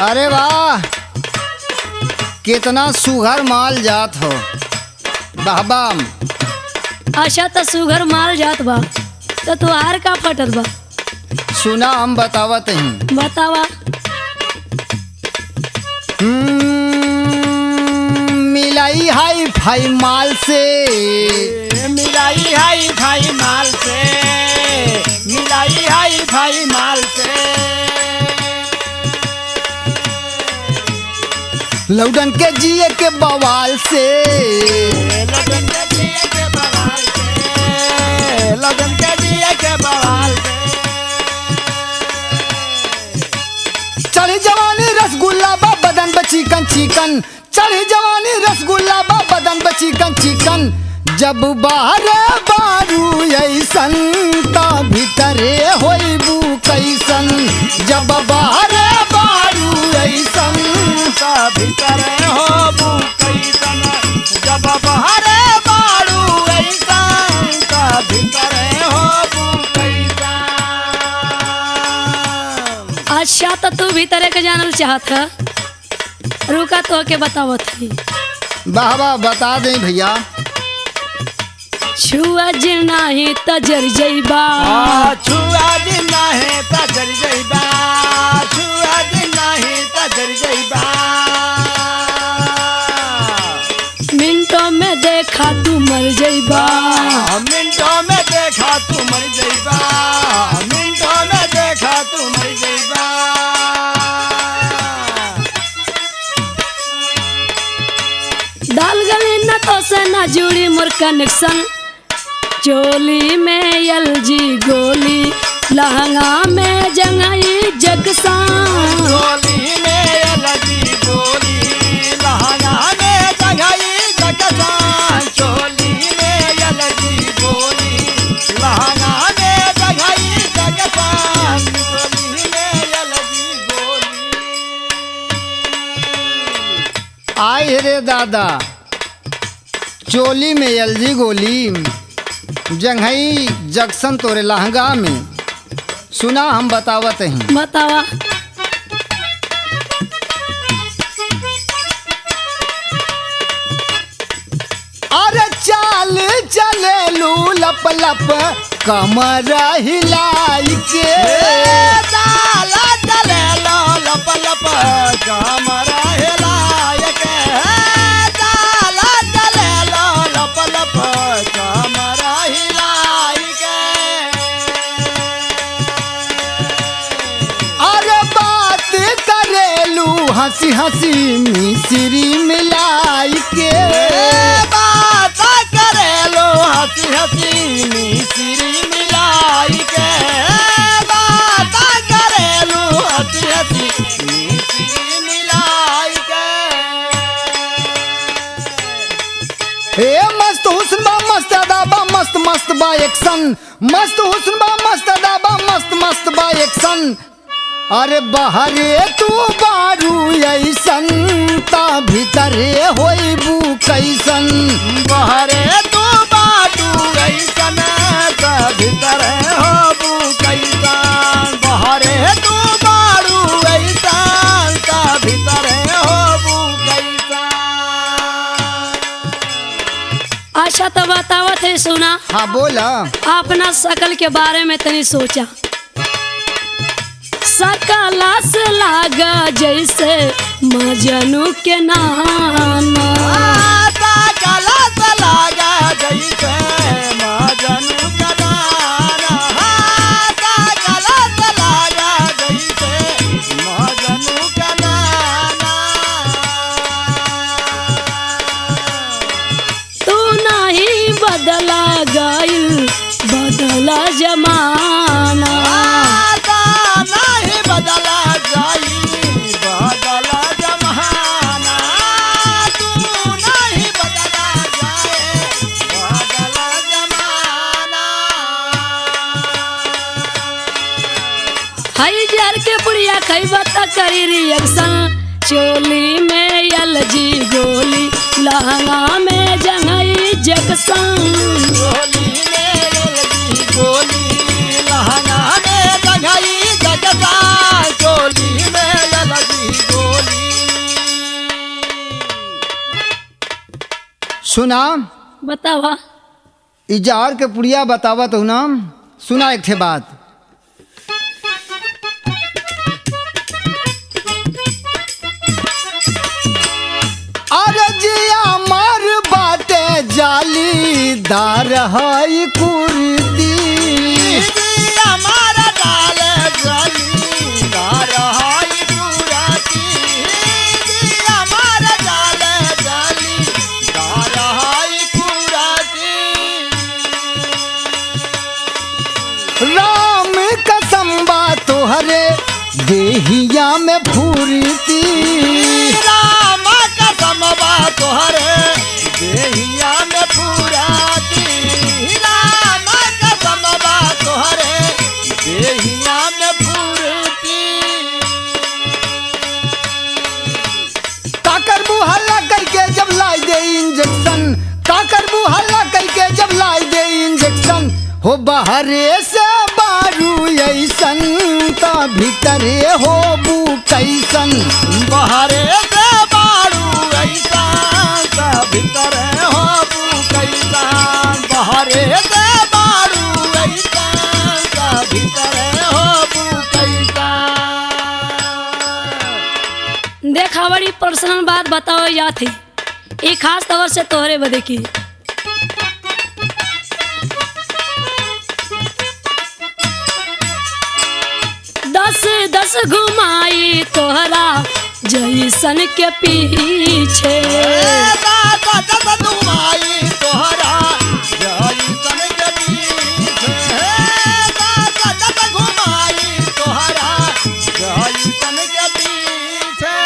अरे वाह, कितना सुघर माल जात हो बाबा। अच्छा तो सुघर माल जात बा तो तुहार का फटत बा? सुना हम बतावत हैं। बतावा। मिलाई हाई फाई माल से, मिलाई हाई फाई माल से, मिलाई हाई फाई माल से। लौडन के जिए के बवाल से, लगन के जिए के बवाल से, लगन के जिए के बवाल से। चढ़ी जवानी रसगुल्ला बा बदन बा चिकन चिकन, चढ़ी जवानी रसगुल्ला बा बदन बा चिकन चिकन। जब बाहर बारू ऐसन ता भीतरे होइबू कैसन, जब बाहर बारू ऐसन ता भीतर होबू कैसन, जब बाहर बारू ऐसन ता भीतर होबू कैसन। अच्छा तो तू भी तरह के जानल चाहत है? रुका तो के बतावत ही। वाह वाह, बता दें भैया। छुआ जे नाही त जर जइबा, छुआ दिन नाही त जर जइबा, छुआ दिन नाही त जर जइबा। मिनटों में देखा तू मर जइबा, मिनटों में देखा तू मर जइबा, मिनटों में देखा तू मर जइबा। दाल गली न तो से न जुड़ी मोर कनेक्शन। चोली में एलजी गोली, लहंगा में जंगई जगसान। चोली में लगी गोली, लहंगा में जंगई जगसान। चोली में लगी गोली, लहंगा में जंगई जगसान। चोली में लगी गोली। आए रे दादा, चोली में एलजी गोली, जंघई जक्सन तोरे लहंगा में। सुना हम बतावत हैं। बतावा। अरे चाल चले लू लप लप कमर हिलाई के, ताला चले लो लप लप कमर हिलाय के। ताला चले लो लप लप कमर हिलाय के। अरे बात करेलू हंसी हंसी मिश्री मिलाई के। बात करे लो हंसी हंसी मिश्री मिलाई के। बात करे लो हंसी हंसी मिश्री मिलाई के। हे मस्त हुस्न बा मस्त अदा बा मस्त मस्त बा एक्शन, मस्त हुस्न बा मस्त अदा बा मस्त मस्त बा एक्शन। अरे बहरे तू बारू ऐसन ता भीतरे होइबू कैसन, बहरे तू बाटू ऐसन ता भीतर होबू कैसन। बहरे तू बारू ऐसन ता भीतर होबू कैसन। अच्छा तो बतावत है, सुना। हाँ बोला। अपना शकल के बारे में तनी सोचा। सकला से लागा जैसे मजनू के नाना। सकला से लागा जैसे मजनू का नाना। सकला से लागा जैसे मजनू का नाना। तू नहीं बदला गइल, बदला जमाना। नहीं बदला जाई, बदला जमाना। तू नहीं बदला जाए, बदला जमाना। हई जर के पुड़िया खैबा त करी रिएक्शन। चोली में एलजी गोली, लहंगा में जंगई जक्सन। चोली में लगी गोली, लहंगा में जंगई जगसान। चोली में लगी गोली। सुना बतावा। इजार के पुड़िया बतावत हूँ ना, सुना एक ठे बात। अरजिया मार बाटे जालीदार हई कुर्ती, हमारा डाल जालीदार हाई कुराती, हमारा डाल जालीदार हाई कुराती। राम कसम बा तोहरे देहिया में फूरती, राम कसम बा तोहरे देहिया में फुराती, राम कसम बा तोहरे देहिया में फुरती। काकर बुहल्ला करके जब लाई दे इंजेक्शन, काकर बुहल्ला करके जब लाई दे इंजेक्शन, हो बाहरे से बारू ऐसन ता भीतरे हो बू कैसन। बहरे से बारू ऐसा भीतर हो कैसा, बहरे से बारू ऐसा भीतर हो कैसा। देखा बड़ी पर्सनल बात बताओ या थी, ये खास तौर से तोहरे बदे की। दस घुमाई तोहरा जैसन के पीछे, घुमाई तोहरा जैसन के पीछे, घुमाई तोहरा जैसन के पीछे।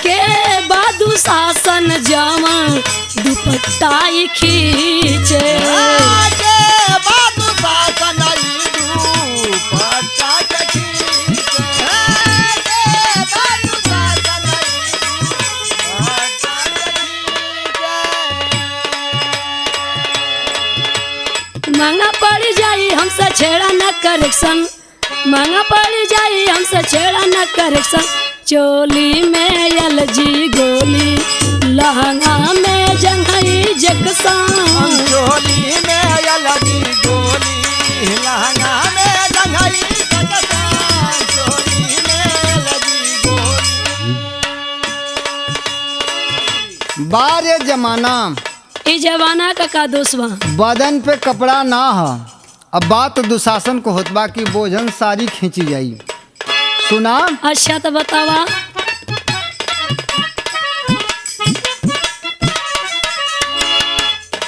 के बादू शासन जमन दुपट्टाई खींचे, आगे बादू शासन दुपट्टा के खींचे, आगे बादू शासन दुपट्टा के खींचे। महंगा पड़ जाई हमसे छेड़ा न करेक्शन, महंगा पड़ जाई हमसे छेड़ा न करेक्शन। चोली में एलजी गोली, लहंगा में जंघई जक्सन, चोली में लगी गोली, लहंगा में जंघई जक्सन, चोली में लगी गोली। बारे जमाना ई जमाना का दोष बा। बदन पे कपड़ा ना ह, अब बात दुशासन को होतबा की बोझन सारी खींची जाई। सुना अच्छा तो बतावा।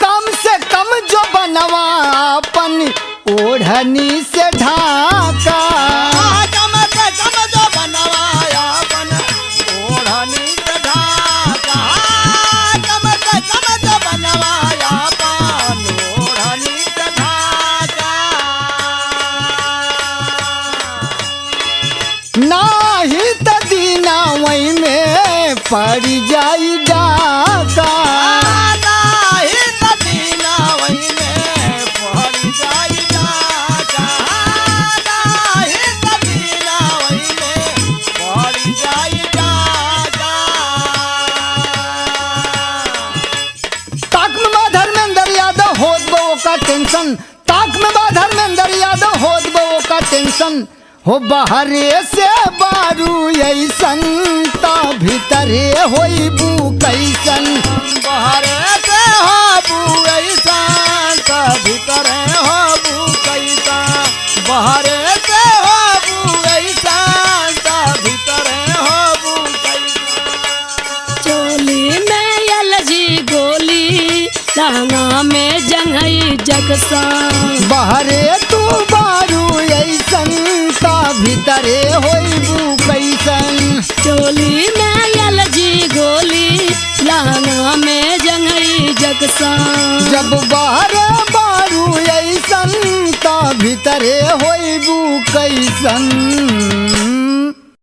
कम से कम जो बनवा अपन ओढ़नी से ढाका, कम से कम जो बनवाया बन ओढ़नी से ढाका, कम से कम जो बनवाया बन ओढ़नी से ढाका। नाही त दीना वही में पड़ जाई डाका। नाही त दीना वही में पड़ जाई डाका, नाही त दीना वही में पड़ जाई डाका। ताक में बा धर्मेंद्र यादव होत बो का टेंशन, ताक में बा धर्मेंद्र यादव होत बो का टेंशन। हो बाहरे से बारू ऐसन ता भीतरे होई बू कैसन। बहरे से हो ऐसा भीतर हो कैसा, बहरे से हो ऐसा भीतर हो कैसा। चोली में एलजी गोली, लहंगा में जंघई जक्सन, बाहरे तू बारू ऐसन ता भीतरे होई बू कैसन। चोली में एलजी गोली, लहंगा में जंघई जक्सन। जब बाहरे बारू ऐसन ता भीतरे होई बू कैसन।